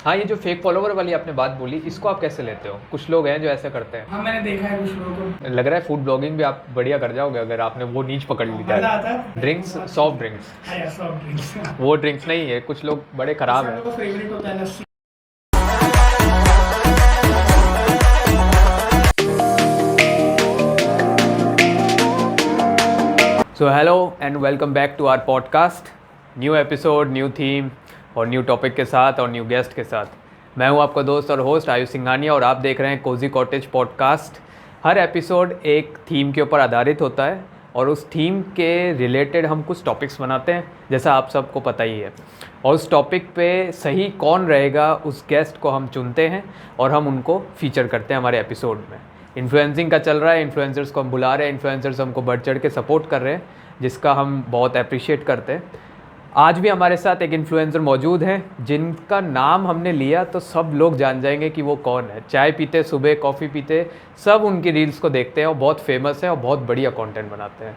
हाँ, ये जो फेक फॉलोवर वाली आपने बात बोली, इसको आप कैसे लेते हो? कुछ लोग हैं जो ऐसा करते हैं। हाँ, मैंने देखा है कुछ लोगों को। लग रहा है फूड ब्लॉगिंग भी आप बढ़िया कर जाओगे अगर आपने वो नीच पकड़ ली मजा आता है। Drinks, soft drinks. हाँ यार, सॉफ्ट ड्रिंक्स। वो ड्रिंक्स नहीं है, कुछ लोग बड़े खराब हैं। फेवरेट होता है lassi. So hello and welcome back to our podcast. New episode, new theme और न्यू टॉपिक के साथ और न्यू गेस्ट के साथ। मैं हूं आपका दोस्त और होस्ट आयुष सिंघानिया और आप देख रहे हैं कोजी कॉटेज पॉडकास्ट। हर एपिसोड एक थीम के ऊपर आधारित होता है और उस थीम के रिलेटेड हम कुछ टॉपिक्स बनाते हैं, जैसा आप सबको पता ही है। और उस टॉपिक पे सही कौन रहेगा उस गेस्ट को हम चुनते हैं और हम उनको फीचर करते हैं हमारे एपिसोड में। इन्फ्लुएंसिंग का चल रहा है, इन्फ्लुएंसर्स को हम बुला रहे हैं, इन्फ्लुएंसर्स हमको बढ़ चढ़ के सपोर्ट कर रहे हैं, जिसका हम बहुत अप्रिशिएट करते हैं। आज भी हमारे साथ एक इन्फ्लुएंसर मौजूद हैं जिनका नाम हमने लिया तो सब लोग जान जाएंगे कि वो कौन है। चाय पीते, सुबह कॉफ़ी पीते, सब उनकी रील्स को देखते हैं और बहुत फेमस हैं और बहुत बढ़िया कंटेंट बनाते हैं।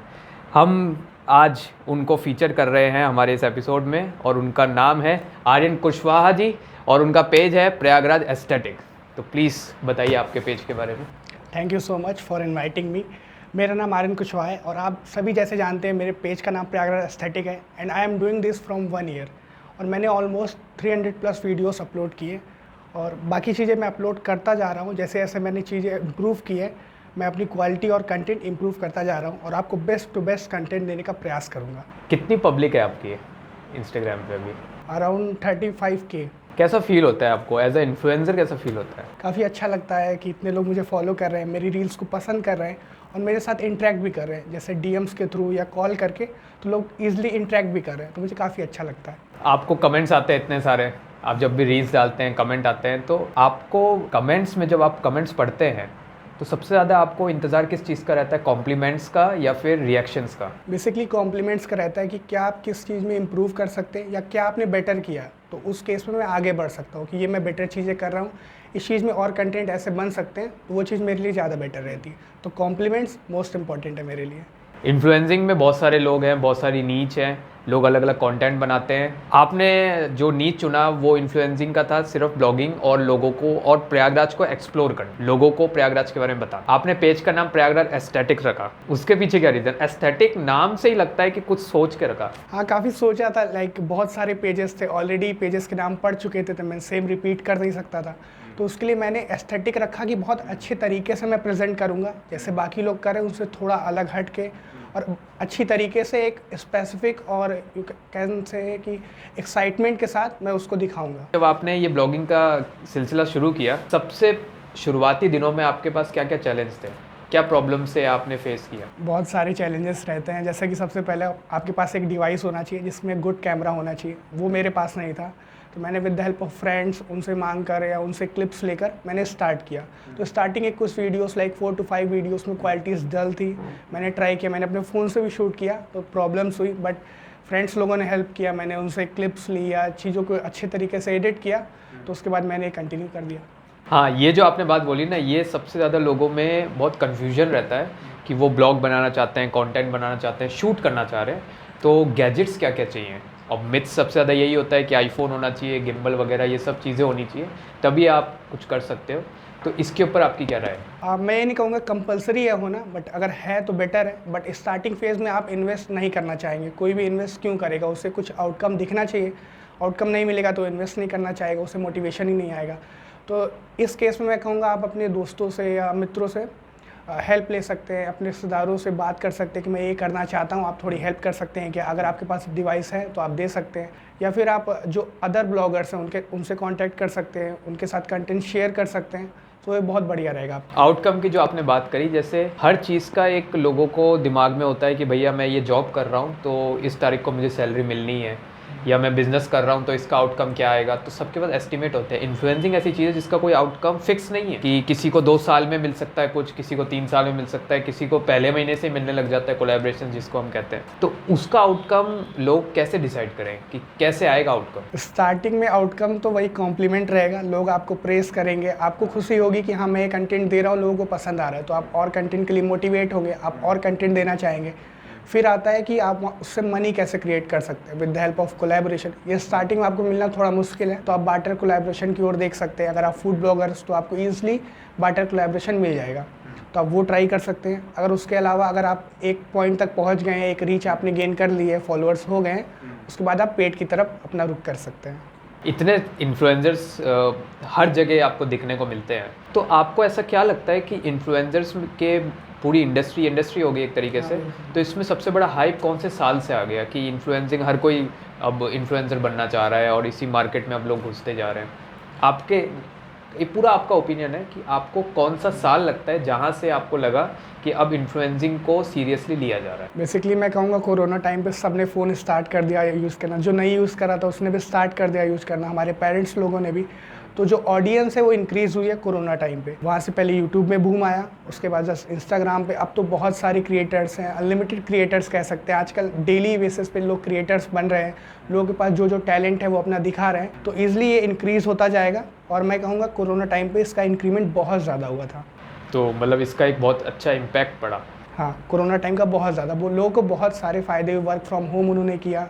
हम आज उनको फीचर कर रहे हैं हमारे इस एपिसोड में और उनका नाम है आर्यन कुशवाहा जी और उनका पेज है प्रयागराज एस्थेटिक। तो प्लीज़ बताइए आपके पेज के बारे में। Thank you so much for inviting me. मेरा नाम आर्यन कुशवाहा है और आप सभी जैसे जानते हैं मेरे पेज का नाम प्रयागराज एस्थेटिक है and I am doing this from 1 year. और मैंने ऑलमोस्ट 300 प्लस वीडियोस अपलोड किए और बाकी चीज़ें मैं अपलोड करता जा रहा हूँ। जैसे जैसे मैंने चीज़ें इम्प्रूव की है, मैं अपनी क्वालिटी और कंटेंट इम्प्रूव करता जा रहा हूँ और आपको बेस्ट टू बेस्ट कंटेंट देने का प्रयास करूँगा। कितनी पब्लिक है आपकी इंस्टाग्राम पे अभी? Around 35K। कैसा फील होता है आपको एज ए इन्फ्लुएंसर? कैसा फील होता है? काफ़ी अच्छा लगता है कि इतने लोग मुझे फॉलो कर रहे हैं, मेरी रील्स को पसंद कर रहे हैं और मेरे साथ इंटरेक्ट भी कर रहे हैं, जैसे डीएम्स के थ्रू या कॉल करके, तो लोग ईजिली इंटरेक्ट भी कर रहे हैं, तो मुझे काफ़ी अच्छा लगता है। आपको कमेंट्स आते हैं इतने सारे, आप जब भी रील्स डालते हैं कमेंट आते हैं, तो आपको कमेंट्स में जब आप कमेंट्स पढ़ते हैं तो सबसे ज़्यादा आपको इंतज़ार किस चीज़ का रहता है? कॉम्प्लीमेंट्स का या फिर रिएक्शंस का? बेसिकली कॉम्प्लीमेंट्स का रहता है कि क्या आप किस चीज़ में इम्प्रूव कर सकते हैं या क्या आपने बेटर किया, तो उस केस में मैं आगे बढ़ सकता हूँ कि ये मैं बेटर चीज़ें कर रहा हूँ, इस चीज़ में और कंटेंट ऐसे बन सकते हैं, तो वो चीज़ मेरे लिए ज़्यादा बेटर रहती है। तो कॉम्प्लीमेंट्स मोस्ट इंपॉर्टेंट है मेरे लिए। इन्फ्लुएंसिंग में बहुत सारे लोग हैं, बहुत सारी नीच हैं, लोग अलग अलग कंटेंट बनाते हैं। आपने जो नीच चुना वो इन्फ्लुएंसिंग का था, सिर्फ ब्लॉगिंग और लोगों को और प्रयागराज को एक्सप्लोर करना, लोगों को प्रयागराज के बारे में बता। आपने पेज का नाम प्रयागराज एस्थेटिक रखा, उसके पीछे क्या रीज़न? एस्थेटिक नाम से ही लगता है कि कुछ सोच के रखा। हाँ, काफ़ी सोचा था, लाइक बहुत सारे पेजेस थे, ऑलरेडी पेजेस के नाम पढ़ चुके थे, तो मैं सेम रिपीट कर नहीं सकता था, तो उसके लिए मैंने एस्थेटिक रखा कि बहुत अच्छे तरीके से मैं प्रेजेंट करूँगा, जैसे बाकी लोग करें उनसे थोड़ा अलग हट के और अच्छी तरीके से एक स्पेसिफिक और यू कैन से कि एक्साइटमेंट के साथ मैं उसको दिखाऊंगा। जब आपने ये ब्लॉगिंग का सिलसिला शुरू किया, सबसे शुरुआती दिनों में आपके पास क्या क्या चैलेंज थे, क्या प्रॉब्लम से आपने फेस किया? बहुत सारे चैलेंजेस रहते हैं, जैसे कि सबसे पहले आपके पास एक डिवाइस होना चाहिए जिसमें गुड कैमरा होना चाहिए, वो मेरे पास नहीं था, तो मैंने with the help of friends उनसे मांग कर या उनसे क्लिप्स लेकर मैंने स्टार्ट किया। तो स्टार्टिंग एक कुछ वीडियोस लाइक 4 to 5 वीडियोस में क्वालिटीज़ डल थी, मैंने ट्राई किया, मैंने अपने फ़ोन से भी शूट किया तो प्रॉब्लम्स हुई, बट फ्रेंड्स लोगों ने हेल्प किया, मैंने उनसे क्लिप्स लिया, चीज़ों को अच्छे तरीके से एडिट किया, तो उसके बाद मैंने कंटिन्यू कर दिया। हाँ, ये जो आपने बात बोली ना, ये सबसे ज़्यादा लोगों में बहुत कन्फ्यूजन रहता है कि वो ब्लॉग बनाना चाहते हैं, कंटेंट बनाना चाहते हैं, शूट करना चाह रहे हैं, तो गैजेट्स क्या क्या चाहिए? और मिथ सबसे ज़्यादा यही होता है कि आईफोन होना चाहिए, गिम्बल वगैरह ये सब चीज़ें होनी चाहिए, तभी आप कुछ कर सकते हो। तो इसके ऊपर आपकी क्या राय है? मैं ये नहीं कहूँगा कंपलसरी है होना, बट अगर है तो बेटर है, बट स्टार्टिंग फेज़ में आप इन्वेस्ट नहीं करना चाहेंगे। कोई भी इन्वेस्ट क्यों करेगा, उससे कुछ आउटकम दिखना चाहिए, आउटकम नहीं मिलेगा तो इन्वेस्ट नहीं करना चाहेगा, उससे मोटिवेशन ही नहीं आएगा। तो इस केस में मैं कहूँगा आप अपने दोस्तों से या मित्रों से हेल्प ले सकते हैं, अपने रिश्तेदारों से बात कर सकते हैं कि मैं ये करना चाहता हूँ, आप थोड़ी हेल्प कर सकते हैं क्या? अगर आपके पास डिवाइस है तो आप दे सकते हैं, या फिर आप जो अदर ब्लॉगर्स हैं उनसे कांटेक्ट कर सकते हैं, उनके साथ कंटेंट शेयर कर सकते हैं, तो ये बहुत बढ़िया रहेगा। आउटकम की जो आपने बात करी, जैसे हर चीज़ का एक लोगों को दिमाग में होता है कि भैया मैं ये जॉब कर रहा हूँ तो इस तारीख को मुझे सैलरी मिलनी है, या मैं बिज़नेस कर रहा हूँ तो इसका आउटकम क्या आएगा, तो सबके पास एस्टिमेट होते हैं। इन्फ्लुएंसिंग ऐसी चीज़ है जिसका कोई आउटकम फिक्स नहीं है कि किसी को 2 साल में मिल सकता है कुछ, किसी को 3 साल में मिल सकता है, किसी को पहले महीने से मिलने लग जाता है, कोलैबोरेशन जिसको हम कहते हैं। तो उसका आउटकम लोग कैसे डिसाइड करें कि कैसे आएगा आउटकम? स्टार्टिंग में आउटकम तो वही कॉम्प्लीमेंट रहेगा, लोग आपको प्रेस करेंगे, आपको खुशी होगी कि हाँ मैं ये कंटेंट दे रहा हूँ, लोगों को पसंद आ रहा है, तो आप और कंटेंट के लिए मोटिवेट होंगे, आप और कंटेंट देना चाहेंगे। फिर आता है कि आप उससे मनी कैसे क्रिएट कर सकते हैं with the help of collaboration. ये स्टार्टिंग में आपको मिलना थोड़ा मुश्किल है, तो आप बार्टर कोलैबोरेशन की ओर देख सकते हैं। अगर आप फूड ब्लॉगर्स तो आपको ईजिली बार्टर कोलैबोरेशन मिल जाएगा, तो आप वो ट्राई कर सकते हैं। अगर उसके अलावा अगर आप एक पॉइंट तक पहुंच गए हैं, एक रीच आपने गेन कर ली है, फॉलोअर्स हो गए हैं, उसके बाद आप पेड की तरफ अपना रुख कर सकते हैं। इतने इन्फ्लुएंसर्स हर जगह आपको दिखने को मिलते हैं, तो आपको ऐसा क्या लगता है कि इन्फ्लुएंसर्स के पूरी इंडस्ट्री हो गई एक तरीके से, तो इसमें सबसे बड़ा हाइप कौन से साल से आ गया कि इन्फ्लुएंसिंग हर कोई अब इन्फ्लुएंसर बनना चाह रहा है और इसी मार्केट में अब लोग घुसते जा रहे हैं? आपके ये पूरा आपका ओपिनियन है कि आपको कौन सा साल लगता है जहाँ से आपको लगा कि अब इन्फ्लुएंसिंग को सीरियसली लिया जा रहा है? बेसिकली मैं कहूँगा कोरोना टाइम पे सबने फ़ोन स्टार्ट कर दिया यूज़ करना। जो नहीं यूज़ करा था उसने भी स्टार्ट कर दिया यूज़ करना, हमारे पेरेंट्स लोगों ने भी। तो जो ऑडियंस है वो इंक्रीज़ हुई है कोरोना टाइम पे। वहाँ से पहले यूट्यूब में बूम आया, उसके बाद जस्ट इंस्टाग्राम पे। अब तो बहुत सारे क्रिएटर्स हैं, अनलिमिटेड क्रिएटर्स कह सकते हैं। आजकल डेली बेसिस पे लोग क्रिएटर्स बन रहे हैं, लोगों के पास जो टैलेंट है वो अपना दिखा रहे हैं, तो ईजिली ये इंक्रीज़ होता जाएगा। और मैं कहूँगा कोरोना टाइम पे इसका इंक्रीमेंट बहुत ज़्यादा हुआ था। तो मतलब इसका एक बहुत अच्छा इम्पैक्ट पड़ा। हाँ, कोरोना टाइम का बहुत ज़्यादा, वो लोगों को बहुत सारे फ़ायदे हुए। वर्क फ्रॉम होम उन्होंने किया,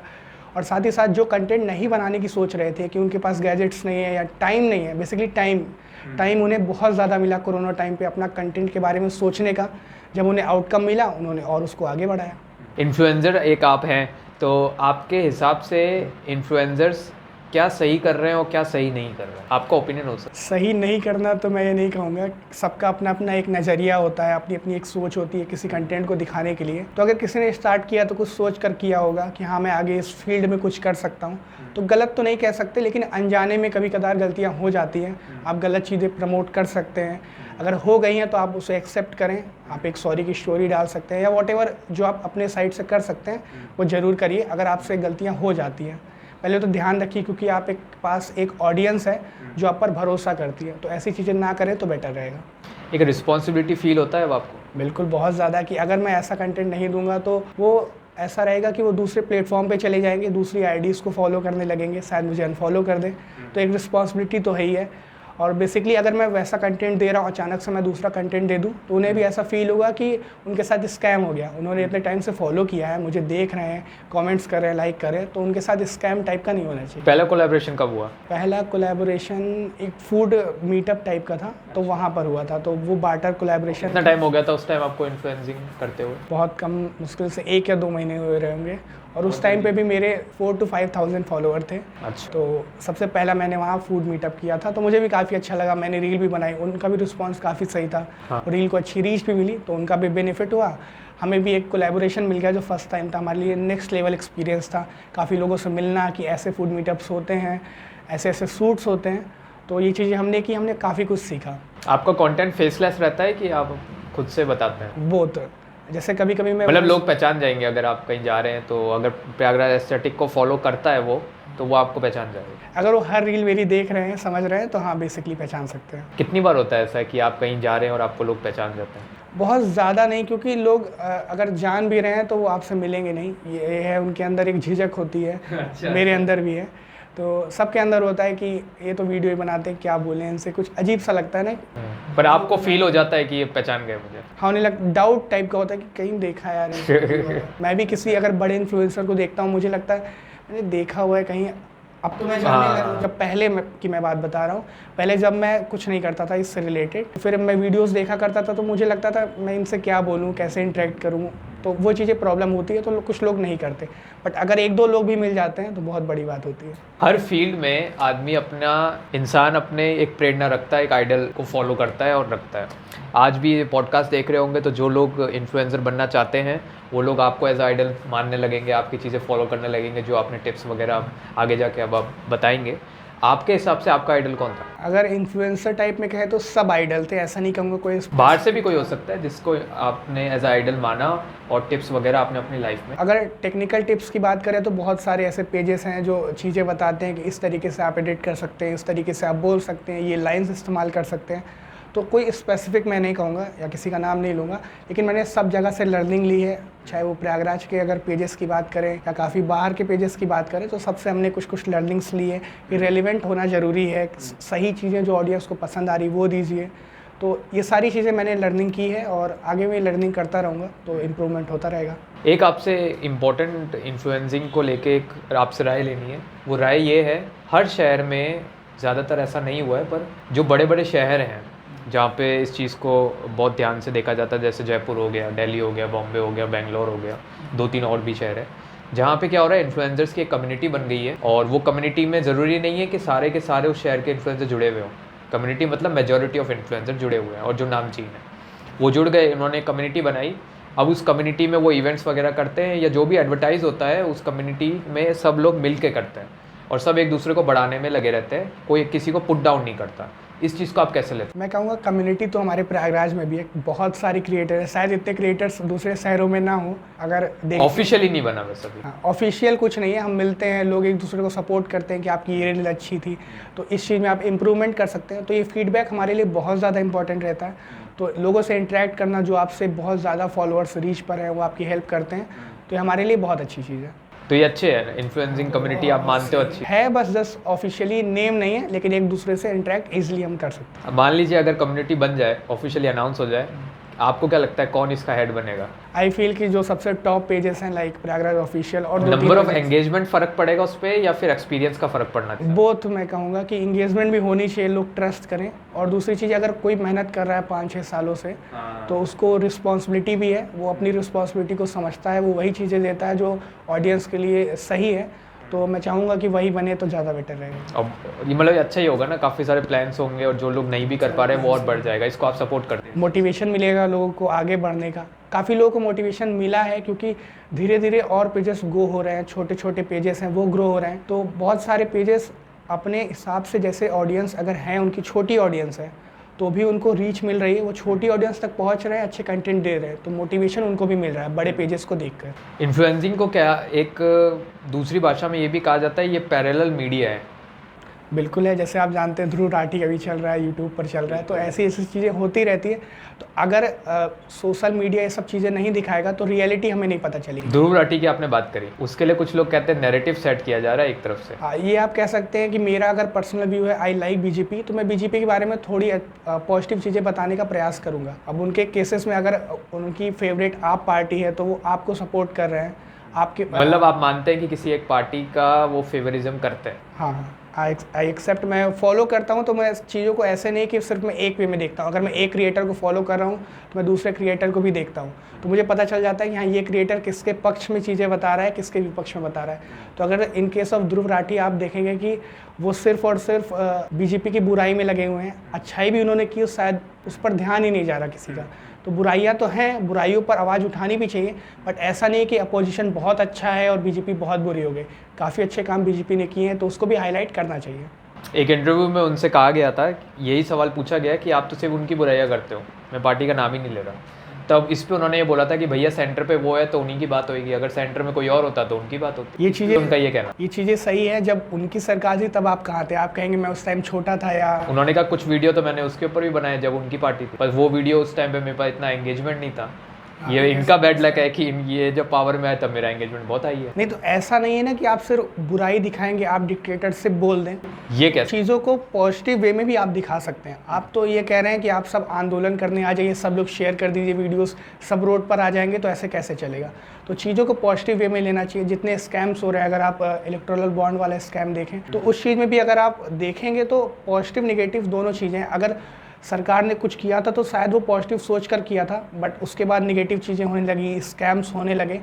और साथ ही साथ जो कंटेंट नहीं बनाने की सोच रहे थे कि उनके पास गैजेट्स नहीं है या टाइम नहीं है, बेसिकली टाइम उन्हें बहुत ज़्यादा मिला कोरोना टाइम पे अपना कंटेंट के बारे में सोचने का। जब उन्हें आउटकम मिला उन्होंने और उसको आगे बढ़ाया। इन्फ्लुएंसर एक आप हैं, तो आपके हिसाब से इन्फ्लुएंसर्स क्या सही कर रहे हैं और क्या सही नहीं कर रहे हैं, आपका ओपिनियन हो सकता सही नहीं करना तो मैं ये नहीं कहूँगा। सबका अपना अपना एक नज़रिया होता है, अपनी अपनी एक सोच होती है किसी कंटेंट को दिखाने के लिए। तो अगर किसी ने स्टार्ट किया तो कुछ सोच कर किया होगा कि हाँ मैं आगे इस फील्ड में कुछ कर सकता हूँ, तो गलत तो नहीं कह सकते, लेकिन अनजाने में कभी कदार गलतियाँ हो जाती हैं। आप गलत चीज़ें प्रमोट कर सकते हैं, अगर हो गई हैं तो आप उसे एक्सेप्ट करें। आप एक सॉरी की स्टोरी डाल सकते हैं या वॉटेवर जो आप अपने साइड से कर सकते हैं वो ज़रूर करिए अगर आपसे गलतियाँ हो जाती हैं। पहले तो ध्यान रखिए, क्योंकि आप एक पास एक ऑडियंस है जो आप पर भरोसा करती है, तो ऐसी चीज़ें ना करें तो बेटर रहेगा। एक रिस्पॉन्सिबिलिटी फील होता है अब आपको? बिल्कुल, बहुत ज़्यादा, कि अगर मैं ऐसा कंटेंट नहीं दूंगा तो वो ऐसा रहेगा कि वो दूसरे प्लेटफॉर्म पे चले जाएंगे, दूसरी आईडीज़ को फॉलो करने लगेंगे, शायद मुझे अनफॉलो कर दें। तो एक रिस्पॉन्सिबिलिटी तो है ही है। और बेसिकली अगर मैं वैसा कंटेंट दे रहा हूँ, अचानक से मैं दूसरा कंटेंट दे दूँ, तो उन्हें भी ऐसा फील होगा कि उनके साथ स्कैम हो गया। उन्होंने इतने टाइम से फॉलो किया है, मुझे देख रहे हैं, कमेंट्स कर रहे हैं, लाइक कर रहे हैं, तो उनके साथ स्कैम टाइप का नहीं होना चाहिए। पहला कोलैबोरेशन कब हुआ? पहला कोलैबोरेशन एक फूड मीटअप टाइप का था, तो वहाँ पर हुआ था, तो वो बार्टर कोलैबोरेशन। कितना टाइम हो गया था उस टाइम आपको इन्फ्लुएंसिंग करते हुए? बहुत कम, मुश्किल से 1 या 2 महीने हुए रहे होंगे, और उस टाइम पे भी मेरे 4 to 5,000 फॉलोअर थे। अच्छा। तो सबसे पहला मैंने वहाँ फूड मीटअप किया था, तो मुझे भी काफ़ी अच्छा लगा। मैंने रील भी बनाई, उनका भी रिस्पांस काफ़ी सही था। हाँ। रील को अच्छी रीच भी मिली, तो उनका भी बेनिफिट हुआ। हमें भी एक कोलैबोरेशन मिल गया जो फर्स्ट टाइम था हमारे लिए, नेक्स्ट लेवल एक्सपीरियंस था। काफ़ी लोगों से मिलना कि ऐसे फूड मीटअप्स होते हैं, ऐसे ऐसे शूट्स होते हैं, तो ये चीज़ें हमने की, हमने काफ़ी कुछ सीखा। आपका कंटेंट फेसलेस रहता है कि आप खुद से बताते हैं? बहुत, जैसे कभी कभी मैं मतलब लोग पहचान जाएंगे अगर आप कहीं जा रहे हैं, तो अगर प्रयागराज एस्थेटिक को फॉलो करता है वो, तो वो आपको पहचान जाएगा? अगर वो हर रील मेरी देख रहे हैं, समझ रहे हैं, तो हाँ बेसिकली पहचान सकते हैं। कितनी बार होता है ऐसा कि आप कहीं जा रहे हैं और आपको लोग पहचान जाते हैं? बहुत ज़्यादा नहीं, क्योंकि लोग अगर जान भी रहे हैं तो वो आपसे मिलेंगे नहीं। ये है, उनके अंदर एक झिझक होती है। अच्छा। मेरे अंदर भी है, तो सबके अंदर होता है कि ये तो वीडियो ही बनाते हैं, क्या बोलें इनसे, कुछ अजीब सा लगता है ना। पर आपको फील हो जाता है कि ये पहचान गए मुझे? हाँ, उन्हें डाउट टाइप का होता है कि कहीं देखा है यार इनको। मैं भी किसी अगर बड़े इन्फ्लुएंसर को देखता हूँ, मुझे लगता है मैंने देखा हुआ है कहीं। अब तो मैं जानने लगा हूँ। जब पहले की मैं बात बता रहा हूँ, पहले जब मैं कुछ नहीं करता था इससे रिलेटेड, फिर मैं वीडियोस देखा करता था, तो मुझे लगता था मैं इनसे क्या बोलूँ, कैसे इंटरेक्ट करूँ, तो वो चीज़ें प्रॉब्लम होती है, तो कुछ लोग नहीं करते। बट अगर 1-2 लोग भी मिल जाते हैं तो बहुत बड़ी बात होती है। हर फील्ड में आदमी इंसान अपने एक प्रेरणा रखता है, एक आइडल को फॉलो करता है और रखता है। आज भी ये पॉडकास्ट देख रहे होंगे तो जो लोग इन्फ्लुएंसर बनना चाहते हैं वो लोग आपको एज आइडल मानने लगेंगे, आपकी चीज़ें फॉलो करने लगेंगे, जो आपने टिप्स वगैरह आगे जाके अब आप बताएंगे। आपके हिसाब से आपका आइडल कौन था? अगर इन्फ्लुएंसर टाइप में कहे तो सब आइडल थे, ऐसा नहीं कहूँगा कोई। बाहर से भी कोई हो सकता है जिसको आपने एज आइडल माना और टिप्स वगैरह आपने अपनी लाइफ में? अगर टेक्निकल टिप्स की बात करें तो बहुत सारे ऐसे पेजेस हैं जो चीज़ें बताते हैं कि इस तरीके से आप एडिट कर सकते हैं, इस तरीके से आप बोल सकते हैं, ये लाइन्स इस्तेमाल कर सकते हैं। तो कोई स्पेसिफिक मैं नहीं कहूँगा या किसी का नाम नहीं लूँगा, लेकिन मैंने सब जगह से लर्निंग ली है। चाहे वो प्रयागराज के अगर पेजेस की बात करें या काफ़ी बाहर के पेजेस की बात करें, तो सबसे हमने कुछ लर्निंग्स ली है कि रेलिवेंट होना ज़रूरी है। सही चीज़ें जो ऑडियंस को पसंद आ रही वो दीजिए। तो ये सारी चीज़ें मैंने लर्निंग की है और आगे भी लर्निंग करता रहूँगा, तो इम्प्रूवमेंट होता रहेगा। एक आपसे इम्पोर्टेंट इन्फ्लुएंसिंग को लेके एक आपसे राय लेनी है। वो राय ये है, हर शहर में ज़्यादातर ऐसा नहीं हुआ है, पर जो बड़े बड़े शहर हैं जहाँ पे इस चीज़ को बहुत ध्यान से देखा जाता है, जैसे जयपुर हो गया, दिल्ली हो गया, बॉम्बे हो गया, बेंगलोर हो गया, 2-3 और भी शहर है, जहाँ पे क्या हो रहा है, इन्फ्लुएंसर्स की एक कम्युनिटी बन गई है। और वो कम्युनिटी में ज़रूरी नहीं है कि सारे के सारे उस शहर के इन्फ्लुएंसर जुड़े हुए हों। कम्युनिटी मतलब मेजॉरिटी ऑफ इन्फ्लुएंसर जुड़े हुए हैं और जो नामचीन है वो जुड़ गए, उन्होंने कम्युनिटी बनाई। अब उस कम्युनिटी में वो इवेंट्स वगैरह करते हैं या जो भी एडवर्टाइज होता है उस कम्युनिटी में सब लोग मिल के करते हैं और सब एक दूसरे को बढ़ाने में लगे रहते हैं, कोई किसी को पुट डाउन नहीं करता। इस चीज़ को आप कैसे लेते हैं? मैं कहूँगा कम्युनिटी तो हमारे प्रयागराज में भी है, बहुत सारी क्रिएटर है, शायद इतने क्रिएटर्स दूसरे शहरों में ना हो। अगर ऑफिशियली नहीं बना वैसे भी। हाँ, ऑफिशियल कुछ नहीं है, हम मिलते हैं, लोग एक दूसरे को सपोर्ट करते हैं कि आपकी ये रील अच्छी थी, तो इस चीज़ में आप इम्प्रूवमेंट कर सकते हैं। तो ये फीडबैक हमारे लिए बहुत ज़्यादा इंपॉर्टेंट रहता है। तो लोगों से इंटरेक्ट करना, जो आपसे बहुत ज़्यादा फॉलोअर्स रीच पर हैं, वो आपकी हेल्प करते हैं, तो ये हमारे लिए बहुत अच्छी चीज़ है। तो ये अच्छे है, इन्फ्लुएंसिंग कम्युनिटी आप मानते हो अच्छी है, बस जस्ट ऑफिशियली नेम नहीं है, लेकिन एक दूसरे से इंटरेक्ट इजीली हम कर सकते हैं। मान लीजिए अगर कम्युनिटी बन जाए, ऑफिशियली अनाउंस हो जाए, आपको क्या लगता है कौन इसका हेड बनेगा? आई फील कि जो सबसे टॉप पेजेस हैं लाइक प्रयागराज ऑफिशियल और नंबर ऑफ एंगेजमेंट फर्क पड़ेगा उस पर या फिर एक्सपीरियंस का फर्क पड़ना चाहिए? बोथ मैं कहूँगा कि इंगेजमेंट भी होनी चाहिए, लोग ट्रस्ट करें, और दूसरी चीज़ अगर कोई मेहनत कर रहा है 5-6 सालों से, तो उसको रिस्पॉन्सिबिलिटी भी है, वो अपनी रिस्पॉन्सिबिलिटी को समझता है, वो वही चीज़ें देता है जो ऑडियंस के लिए सही है। तो मैं चाहूँगा कि वही बने तो ज़्यादा बेटर रहेगा। अब ये मतलब अच्छा ही होगा ना, काफ़ी सारे प्लान्स होंगे और जो लोग नहीं भी कर पा रहे हैं वो और बढ़ जाएगा। इसको आप सपोर्ट करते हैं? मोटिवेशन मिलेगा लोगों को आगे बढ़ने का। काफ़ी लोगों को मोटिवेशन मिला है क्योंकि धीरे धीरे और पेजेस ग्रो हो रहे हैं, छोटे छोटे पेजेस हैं वो ग्रो हो रहे हैं। तो बहुत सारे पेजेस अपने हिसाब से, जैसे ऑडियंस अगर हैं उनकी छोटी ऑडियंस है तो भी उनको रीच मिल रही है, वो छोटी ऑडियंस तक पहुंच रहे हैं, अच्छे कंटेंट दे रहे हैं, तो मोटिवेशन उनको भी मिल रहा है बड़े पेजेस को देखकर। इन्फ्लुएंसिंग को क्या एक दूसरी भाषा में ये भी कहा जाता है, ये पैरेलल मीडिया है। बिल्कुल है, जैसे आप जानते हैं ध्रुव राठी अभी चल रहा है, यूट्यूब पर चल रहा है, तो ऐसी ऐसी चीज़ें होती रहती है। तो अगर सोशल मीडिया ये सब चीज़ें नहीं दिखाएगा तो रियलिटी हमें नहीं पता चलेगी। ध्रुव राठी की आपने बात करी, उसके लिए कुछ लोग कहते हैं नैरेटिव सेट किया जा रहा है एक तरफ से। हाँ, ये आप कह सकते हैं कि मेरा अगर पर्सनल व्यू है, आई लाइक बीजेपी, तो मैं बीजेपी के बारे में थोड़ी पॉजिटिव चीज़ें बताने का प्रयास करूँगा। अब उनके केसेस में अगर उनकी फेवरेट आप पार्टी है तो वो आपको सपोर्ट कर रहे हैं, आपके मतलब आप मानते हैं कि किसी एक पार्टी का वो फेवरिज्म करते हैं? हाँ, आई एक्सेप्ट, मैं फॉलो करता हूँ, तो मैं चीज़ों को ऐसे नहीं कि सिर्फ मैं एक वे में देखता हूँ। अगर मैं एक क्रिएटर को फॉलो कर रहा हूँ तो मैं दूसरे क्रिएटर को भी देखता हूँ, तो मुझे पता चल जाता है कि हाँ, ये क्रिएटर किसके पक्ष में चीज़ें बता रहा है, किसके विपक्ष में बता रहा है। तो अगर in case of Dhruv Rathee आप देखेंगे कि वो सिर्फ और सिर्फ बीजेपी की बुराई में लगे हुए हैं, अच्छाई भी उन्होंने की, शायद उस पर ध्यान ही नहीं जा रहा किसी का। तो बुराइयाँ तो हैं, बुराइयों पर आवाज़ उठानी भी चाहिए, बट ऐसा नहीं कि अपोजिशन बहुत अच्छा है और बीजेपी बहुत बुरी हो गई। काफ़ी अच्छे काम बीजेपी ने किए हैं, तो उसको भी हाईलाइट करना चाहिए। एक इंटरव्यू में उनसे कहा गया था, यही सवाल पूछा गया कि आप तो सिर्फ उनकी बुराइयाँ करते हो, मैं पार्टी का नाम ही नहीं ले रहा। तब इस पे उन्होंने ये बोला था कि भैया सेंटर पे वो है तो उन्हीं की बात होगी, अगर सेंटर में कोई और होता तो उनकी बात होती। ये चीज़ें, उनका ये कहना, ये चीज़ें सही है। जब उनकी सरकार थी तब आप कहाँ थे? आप कहेंगे मैं उस टाइम छोटा था, या उन्होंने कहा कुछ वीडियो तो मैंने उसके ऊपर भी बनाए जब उनकी पार्टी थी, पर वो वीडियो उस टाइम पे मेरे पास इतना एंगेजमेंट नहीं था। ये इनका बैड लक है कि ये जब पावर में आए तब मेरा एंगेजमेंट बहुत हाई है। नहीं, तो ऐसा नहीं है ना कि आप सिर्फ बुराई दिखाएंगे, आप डिक्टेटरशिप बोल दें। ये क्या चीज़ों को पॉजिटिव वे में भी आप दिखा सकते हैं। आप तो ये कह रहे हैं कि आप सब आंदोलन करने आ जाइए, सब लोग शेयर कर दीजिए वीडियोस, सब रोड पर आ जाएंगे, तो ऐसे कैसे चलेगा? तो चीज़ों को पॉजिटिव वे में लेना चाहिए। जितने स्कैम्स हो रहे हैं, अगर आप इलेक्टोरल बॉन्ड वाला स्कैम देखें तो उस चीज़ में भी अगर आप देखेंगे तो पॉजिटिव निगेटिव दोनों चीज़ें हैं। अगर सरकार ने कुछ किया था तो शायद वो पॉजिटिव सोच कर किया था, बट उसके बाद निगेटिव चीज़ें होने लगी, स्कैम्स होने लगे,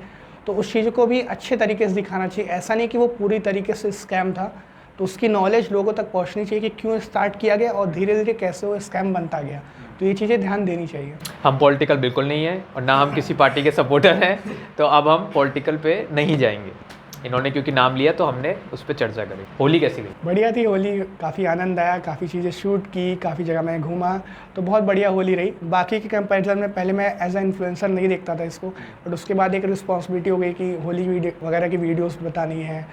तो उस चीज़ को भी अच्छे तरीके से दिखाना चाहिए। ऐसा नहीं कि वो पूरी तरीके से स्कैम था, तो उसकी नॉलेज लोगों तक पहुंचनी चाहिए कि क्यों स्टार्ट किया गया और धीरे धीरे कैसे वो स्कैम बनता गया। तो ये चीज़ें ध्यान देनी चाहिए। हम पॉलिटिकल बिल्कुल नहीं है और ना हम किसी पार्टी के सपोर्टर हैं, तो अब हम पॉलिटिकल पे नहीं जाएंगे। इन्होंने क्योंकि नाम लिया तो हमने उस पर चर्चा करी। होली कैसी गई? बढ़िया थी होली, काफ़ी आनंद आया, काफ़ी चीज़ें शूट की, काफ़ी जगह मैं घूमा, तो बहुत बढ़िया होली रही। बाकी के कंपैरिजन में पहले मैं एज अ इन्फ्लुएंसर नहीं देखता था इसको, बट उसके बाद एक रिस्पॉन्सिबिलिटी हो गई कि होली वीडियो वगैरह की वीडियोस बतानी है,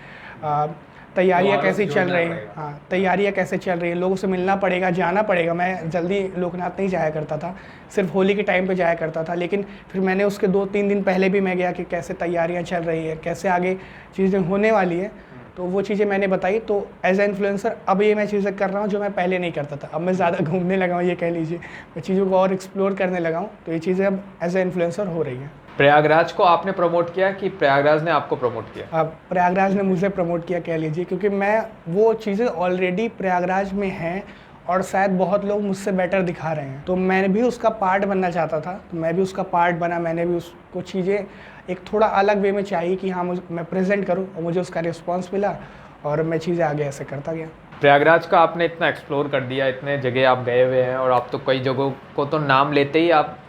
तैयारियाँ कैसी चल रही हैं, हाँ तैयारियाँ कैसे चल रही है, लोगों से मिलना पड़ेगा, जाना पड़ेगा। मैं जल्दी लोकनाथ नहीं जाया करता था, सिर्फ होली के टाइम पे जाया करता था, लेकिन फिर मैंने उसके 2-3 दिन पहले भी मैं गया कि कैसे तैयारियाँ चल रही है, कैसे आगे चीज़ें होने वाली है। तो वो चीज़ें मैंने बताई। तो एज ए इन्फ्लुएंसर अब ये मैं चीज़ें कर रहा हूँ जो मैं पहले नहीं करता था। अब मैं ज़्यादा घूमने लगा हूँ, ये कह लीजिए, मैं चीज़ों को और एक्सप्लोर करने लगा हूँ। तो ये चीज़ें अब एज ए इन्फ्लुएंसर हो रही हैं। प्रयागराज को आपने प्रमोट किया कि प्रयागराज ने आपको प्रमोट किया? अब प्रयागराज ने मुझे प्रमोट किया कह लीजिए, क्योंकि मैं वो चीज़ें ऑलरेडी प्रयागराज में हैं और शायद बहुत लोग मुझसे बेटर दिखा रहे हैं। तो मैं भी उसका पार्ट बनना चाहता था, तो मैं भी उसका पार्ट बना। मैंने भी उसको चीज़ें एक थोड़ा अलग वे में चाहिए कि हाँ मैं प्रेजेंट करूँ, और मुझे उसका रिस्पॉन्स मिला और मैं चीज़ें आगे ऐसे करता गया। प्रयागराज का आपने इतना एक्सप्लोर कर दिया, इतने जगह आप गए हुए हैं, और आप तो कई जगहों को तो नाम लेते ही आप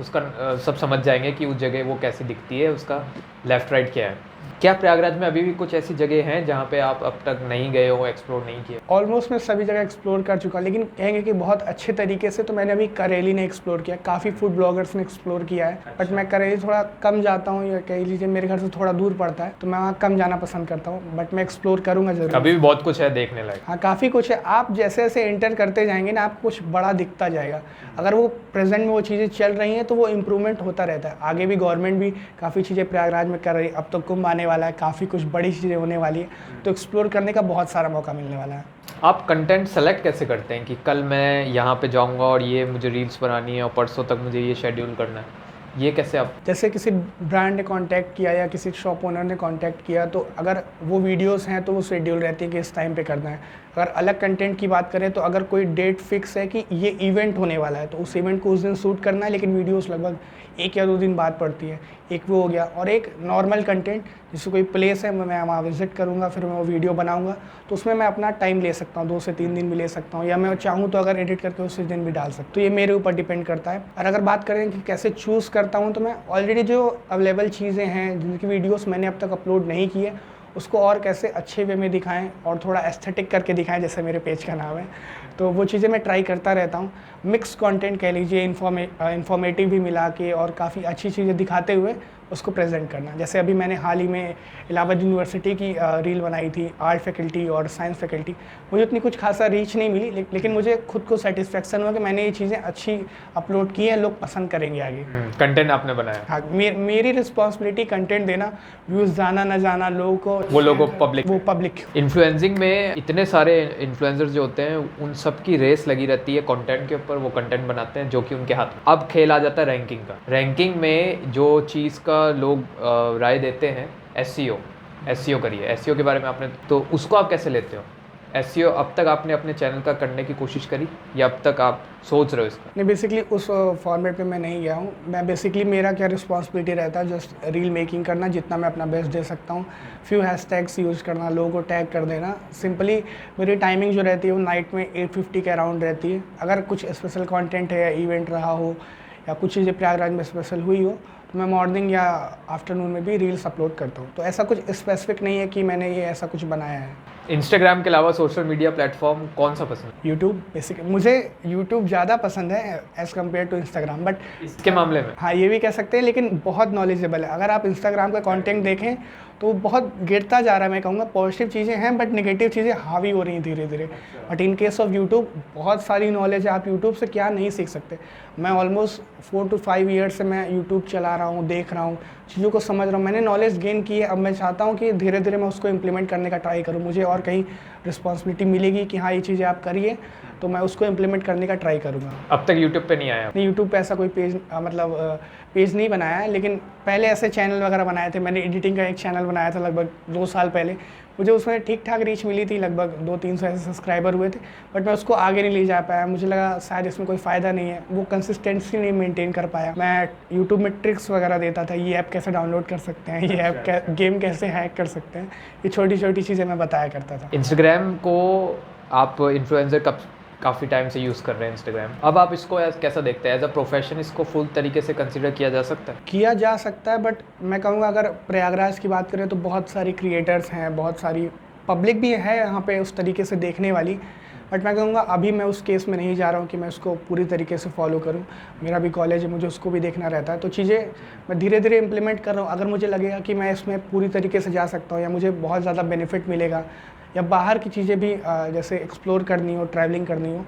उसका सब समझ जाएंगे कि उस जगह वो कैसी दिखती है, उसका लेफ़्ट राइट क्या है। क्या प्रयागराज में अभी भी कुछ ऐसी जगह हैं जहाँ पे आप अब तक नहीं गए हो, एक्सप्लोर नहीं किया? ऑलमोस्ट मैं सभी जगह एक्सप्लोर कर चुका, लेकिन कहेंगे कि बहुत अच्छे तरीके से तो मैंने अभी करेली ने एक्सप्लोर किया, काफ़ी फूड ब्लॉगर्स ने एक्सप्लोर किया है। बट मैं करेली थोड़ा कम जाता हूँ, या कह लीजिए मेरे घर से थोड़ा दूर पड़ता है, तो मैं वहाँ कम जाना पसंद करता हूँ। बट मैं एक्सप्लोर करूँगा जरूर। अभी भी बहुत कुछ है देखने लायक। हाँ, काफ़ी कुछ है। आप जैसे जैसे एंटर करते जाएंगे ना, आपको कुछ बड़ा दिखता जाएगा। अगर वो प्रेजेंट में वो चीज़ें चल रही हैं तो वो इम्प्रूवमेंट होता रहता है। आगे भी गवर्नमेंट भी काफ़ी चीज़ें प्रयागराज में कर रही है। अब तो कुंभ आने वाला है, काफ़ी कुछ बड़ी चीज़ें होने वाली है, तो एक्सप्लोर करने का बहुत सारा मौका मिलने वाला है। आप कंटेंट सेलेक्ट कैसे करते हैं कि कल मैं यहाँ पे जाऊँगा और ये मुझे रील्स बनानी है और परसों तक मुझे ये शेड्यूल करना है, ये कैसे आप? जैसे किसी ब्रांड ने कांटेक्ट किया या किसी शॉप ओनर ने कांटेक्ट किया, तो अगर वो वीडियोस हैं तो वो शेड्यूल रहती है कि इस टाइम पे करना है। अगर अलग कंटेंट की बात करें तो अगर कोई डेट फिक्स है कि ये इवेंट होने वाला है, तो उस इवेंट को उस दिन शूट करना है, लेकिन वीडियोस लगभग 1 या 2 दिन बाद पड़ती है। एक वो हो गया, और एक नॉर्मल कंटेंट, जैसे कोई प्लेस है, मैं वहाँ विजिट करूँगा, फिर मैं वो वीडियो बनाऊँगा, तो उसमें मैं अपना टाइम ले सकता हूँ, 2 से 3 दिन भी ले सकता हूँ, या मैं चाहूँ तो अगर एडिट करके उसी दिन भी डाल सकता हूँ। तो ये मेरे ऊपर डिपेंड करता है। और अगर बात करें कि कैसे चूज़ करता हूँ, तो मैं ऑलरेडी जो अवेलेबल चीज़ें हैं, जिनकी वीडियोस मैंने अब तक अपलोड नहीं की है, उसको और कैसे अच्छे वे में दिखाएं और थोड़ा एस्थेटिक करके दिखाएं, जैसे मेरे पेज का नाम है। तो वो चीज़ें मैं ट्राई करता रहता हूँ। मिक्स कंटेंट कह लीजिए, इन्फॉर्मेटिव भी मिला के और काफ़ी अच्छी चीज़ें दिखाते हुए उसको प्रेजेंट करना। जैसे अभी मैंने हाल ही में इलाहाबाद यूनिवर्सिटी की रील बनाई थी, आर्ट फैकल्टी और साइंस फैकल्टी। मुझे उतनी कुछ खासा रीच नहीं मिली, लेकिन मुझे खुद को सेटिस्फेक्शन हुआ कि मैंने ये चीज़ें अच्छी अपलोड की हैं, लोग पसंद करेंगे आगे। कंटेंट आपने बनाया? हाँ, मेरी रिस्पॉन्सिबिलिटी कंटेंट देना, व्यूज़ जाना ना जाना, लोगों को वो लोगों पब्लिक। इन्फ्लुएंसिंग में इतने सारे इन्फ्लुएंसर्स जो होते हैं, उन सब की रेस लगी रहती है कंटेंट के ऊपर। वो कंटेंट बनाते हैं जो कि उनके हाथ में। अब खेल आ जाता है रैंकिंग का। रैंकिंग में जो चीज़ का लोग राय देते हैं, एसईओ करिए। एसईओ के बारे में आपने, तो उसको आप कैसे लेते हो? एसईओ अब तक आपने अपने चैनल का करने की कोशिश करी, या अब तक आप सोच रहे हो इसका? नहीं, बेसिकली उस फॉर्मेट में मैं नहीं गया हूँ। मैं बेसिकली, मेरा क्या रिस्पॉन्सिबिलिटी रहता है, जस्ट रील मेकिंग करना, जितना मैं अपना बेस्ट दे सकता हूँ। फ्यू हैशटैग्स यूज़ करना, लोगों को टैग कर देना। सिंपली मेरी टाइमिंग जो रहती है वो नाइट में 8:50 के अराउंड रहती है। अगर कुछ स्पेशल कंटेंट है, या इवेंट रहा हो, या कुछ चीज़ें प्रयागराज में स्पेशल हुई हो, तो मैं मॉर्निंग या आफ्टरनून में भी रील्स अपलोड करता हूँ। तो ऐसा कुछ स्पेसिफिक नहीं है कि मैंने ये ऐसा कुछ बनाया है। इंस्टाग्राम के अलावा सोशल मीडिया प्लेटफॉर्म कौन सा पसंद है? यूट्यूब। बेसिक मुझे यूट्यूब ज़्यादा पसंद है as compare to Instagram. But इसके मामले में हाँ, ये भी कह सकते हैं, लेकिन बहुत नॉलेजेबल है। अगर आप इंस्टाग्राम का कंटेंट देखें तो बहुत गिरता जा रहा है। मैं कहूँगा पॉजिटिव चीज़ें हैं, बट नेगेटिव चीज़ें हावी हो रही हैं धीरे धीरे। But in case of YouTube बहुत सारी नॉलेज है। आप यूट्यूब से क्या नहीं सीख सकते। मैं ऑलमोस्ट 4 to 5 ईयर्स से मैं यूट्यूब चला रहा हूँ, देख रहा हूँ, चीज़ों को समझ रहा हूँ। मैंने नॉलेज गेन की है। अब मैं चाहता हूँ कि धीरे धीरे मैं उसको इम्प्लीमेंट करने का ट्राई करूँ। मुझे और कहीं रिस्पॉन्सिबिलिटी मिलेगी कि हाँ, ये चीज़ें आप करिए, तो मैं उसको इम्प्लीमेंट करने का ट्राई करूँगा। अब तक यूट्यूब पे नहीं आया? नहीं, यूट्यूब पे ऐसा कोई पेज पेज नहीं बनाया है, लेकिन पहले ऐसे चैनल वगैरह बनाए थे। मैंने एडिटिंग का एक चैनल बनाया था लगभग 2 साल पहले। मुझे उसमें ठीक ठाक रीच मिली थी, लगभग 200-300 ऐसे सब्सक्राइबर हुए थे। बट मैं उसको आगे नहीं ले जा पाया। मुझे लगा शायद इसमें कोई फ़ायदा नहीं है, वो कंसिस्टेंसी नहीं मेंटेन कर पाया। मैं यूट्यूब में ट्रिक्स वगैरह देता था, ये ऐप कैसे डाउनलोड कर सकते हैं, ये ऐप गेम कैसे हैक कर सकते हैं, ये छोटी छोटी चीज़ें मैं बताया करता था। इंस्टाग्राम को आप इन्फ्लुएंसर कब काफ़ी टाइम से यूज़ कर रहे हैं इंस्टाग्राम, अब आप इसको कैसा देखते हैं? एज अ प्रोफेशन इसको फुल तरीके से कंसिडर किया जा सकता है? किया जा सकता है, बट मैं कहूँगा अगर प्रयागराज की बात करें तो बहुत सारी क्रिएटर्स हैं, बहुत सारी पब्लिक भी है यहाँ पे उस तरीके से देखने वाली। बट मैं कहूँगा अभी मैं उस केस में नहीं जा रहा हूँ कि मैं उसको पूरी तरीके से फॉलो करूँ। मेरा भी कॉलेज है, मुझे उसको भी देखना रहता है। तो चीज़ें मैं धीरे धीरे इम्प्लीमेंट कर रहा हूँ। अगर मुझे लगेगा कि मैं इसमें पूरी तरीके से जा सकता हूँ, या मुझे बहुत ज़्यादा बेनिफिट मिलेगा, या बाहर की चीज़ें भी जैसे एक्सप्लोर करनी हो, ट्रैवलिंग करनी हो,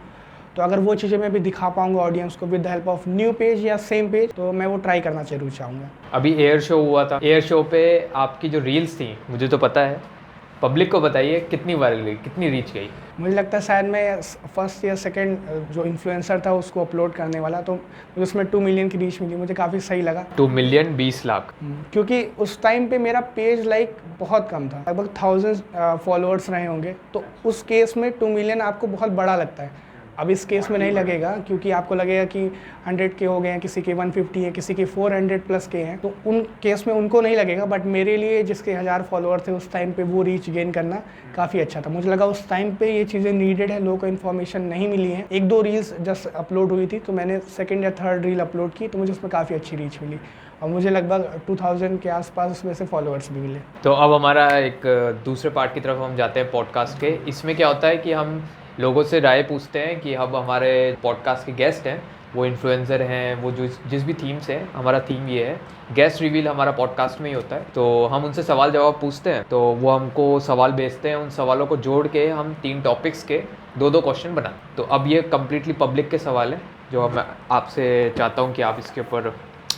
तो अगर वो चीज़ें मैं भी दिखा पाऊँगा ऑडियंस को with the help of new page या सेम पेज, तो मैं वो ट्राई करना जरूर चाहूँगा। अभी एयर शो हुआ था, एयर शो पे आपकी जो रील्स थी, मुझे तो पता है पब्लिक को बताइए कितनी वायरल गई, कितनी रीच गई? मुझे लगता है शायद मैं फर्स्ट या सेकंड जो इन्फ्लुएंसर था उसको अपलोड करने वाला, तो मुझे उसमें 2 मिलियन की रीच मिली, मुझे काफ़ी सही लगा। 2 मिलियन 20 लाख। क्योंकि उस टाइम पे मेरा पेज लाइक बहुत कम था, लगभग 1000 फॉलोअर्स रहे होंगे, तो उस केस में 2 मिलियन आपको बहुत बड़ा लगता है। अब इस केस में नहीं लगेगा, क्योंकि आपको लगेगा कि 100 के हो गए हैं, किसी के 150 है, किसी के 400 प्लस के हैं, तो उन केस में उनको नहीं लगेगा। बट मेरे लिए जिसके 1000 फॉलोअर थे उस टाइम पे वो रीच गेन करना काफ़ी अच्छा था। मुझे लगा उस टाइम पे ये चीज़ें नीडेड है, लोगों को इन्फॉर्मेशन नहीं मिली है। 1-2 रील्स जस्ट अपलोड हुई थी, तो मैंने सेकेंड या थर्ड रील अपलोड की, तो मुझे उसमें काफ़ी अच्छी रीच मिली और मुझे लगभग 2000 के आसपास उसमें से फॉलोअर्स भी मिले। तो अब हमारा एक दूसरे पार्ट की तरफ हम जाते हैं पॉडकास्ट के। इसमें क्या होता है कि हम लोगों से राय पूछते हैं कि अब हमारे पॉडकास्ट के गेस्ट हैं, वो इन्फ्लुएंसर हैं, वो जो जिस भी थीम से हैं, हमारा थीम ये है, गेस्ट रिवील हमारा पॉडकास्ट में ही होता है। तो हम उनसे सवाल जवाब पूछते हैं, तो वो हमको सवाल भेजते हैं, उन सवालों को जोड़ के हम 3 टॉपिक्स के 2-2 क्वेश्चन बनाते। तो अब ये कम्प्लीटली पब्लिक के सवाल हैं जो मैं आपसे चाहता हूँ कि आप इसके ऊपर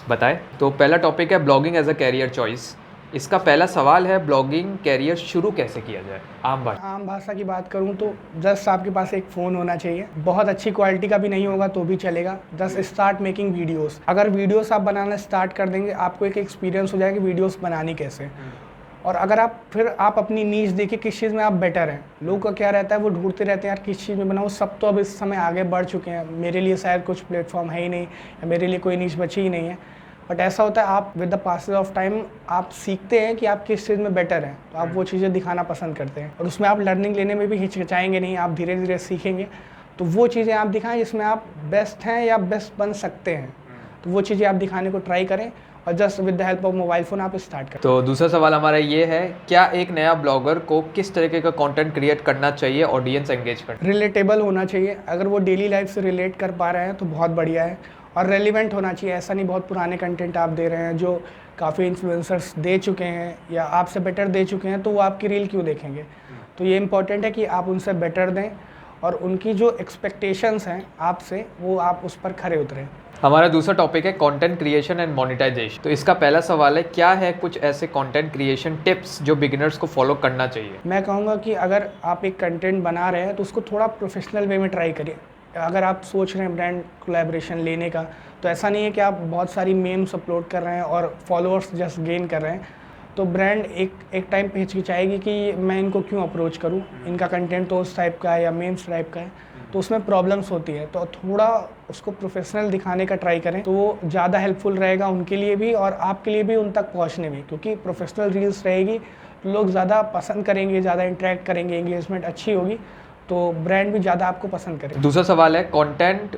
बताएं। तो पहला टॉपिक है blogging as a career choice. इसका पहला सवाल है, ब्लॉगिंग कैरियर शुरू कैसे किया जाए? आम भाषा की बात करूं तो जस्ट आपके पास एक फ़ोन होना चाहिए, बहुत अच्छी क्वालिटी का भी नहीं होगा तो भी चलेगा। Just start making videos. अगर वीडियोस आप बनाना स्टार्ट कर देंगे, आपको एक एक्सपीरियंस हो जाएगा वीडियोस बनानी कैसे। और अगर आप अपनी नीश देखिए किस चीज़ में आप बेटर हैं। लोगों का क्या रहता है, वो ढूंढते रहते हैं यार किस चीज़ में बनाओ। सब तो अब इस समय आगे बढ़ चुके हैं, मेरे लिए शायद कुछ प्लेटफॉर्म है ही नहीं, या मेरे लिए कोई नीश बची ही नहीं है। बट ऐसा होता है, आप with the passage of time आप सीखते हैं कि आप किस चीज़ में बेटर हैं, तो आप वो चीज़ें दिखाना पसंद करते हैं और उसमें आप लर्निंग लेने में भी हिचकिचाएंगे नहीं, आप धीरे धीरे सीखेंगे। तो वो चीज़ें आप दिखाएं जिसमें आप बेस्ट हैं या बेस्ट बन सकते हैं, तो वो चीज़ें आप दिखाने को ट्राई करें और just with the help of mobile phone आप स्टार्ट करें। तो दूसरा सवाल हमारा ये है, क्या एक नया ब्लॉगर को किस तरीके का कंटेंट क्रिएट करना चाहिए ऑडियंस एंगेज करना? रिलेटेबल होना चाहिए। अगर वो डेली लाइफ से रिलेट कर पा रहे हैं तो बहुत बढ़िया है, और रेलिवेंट होना चाहिए। ऐसा नहीं बहुत पुराने कंटेंट आप दे रहे हैं जो काफ़ी इन्फ्लुएंसर्स दे चुके हैं या आपसे बेटर दे चुके हैं, तो वो आपकी रील क्यों देखेंगे। तो ये इंपॉर्टेंट है कि आप उनसे बेटर दें और उनकी जो एक्सपेक्टेशंस हैं आपसे, वो आप उस पर खरे उतरें। हमारा दूसरा टॉपिक है कंटेंट क्रिएशन एंड मोनेटाइजेशन। तो इसका पहला सवाल है, क्या है कुछ ऐसे कंटेंट क्रिएशन टिप्स जो बिगिनर्स को फॉलो करना चाहिए? मैं कहूँगा कि अगर आप एक कंटेंट बना रहे हैं तो उसको थोड़ा प्रोफेशनल वे में ट्राई करिए। अगर आप सोच रहे हैं ब्रांड कोलैबोरेशन लेने का, तो ऐसा नहीं है कि आप बहुत सारी मेम्स अपलोड कर रहे हैं और फॉलोअर्स जस्ट गेन कर रहे हैं। तो ब्रांड एक टाइम पे हिचकिचाएगी कि मैं इनको क्यों अप्रोच करूं, इनका कंटेंट तो उस टाइप का है या मेम्स टाइप का है, तो उसमें प्रॉब्लम्स होती है। तो थोड़ा उसको प्रोफेशनल दिखाने का ट्राई करें, तो वो ज़्यादा हेल्पफुल रहेगा उनके लिए भी और आपके लिए भी उन तक पहुँचने में। क्योंकि प्रोफेशनल रील्स रहेगी तो लोग ज़्यादा पसंद करेंगे, ज़्यादा इंटरेक्ट करेंगे, एंगेजमेंट अच्छी होगी, तो ब्रांड भी ज़्यादा आपको पसंद करेगा। दूसरा सवाल है, कंटेंट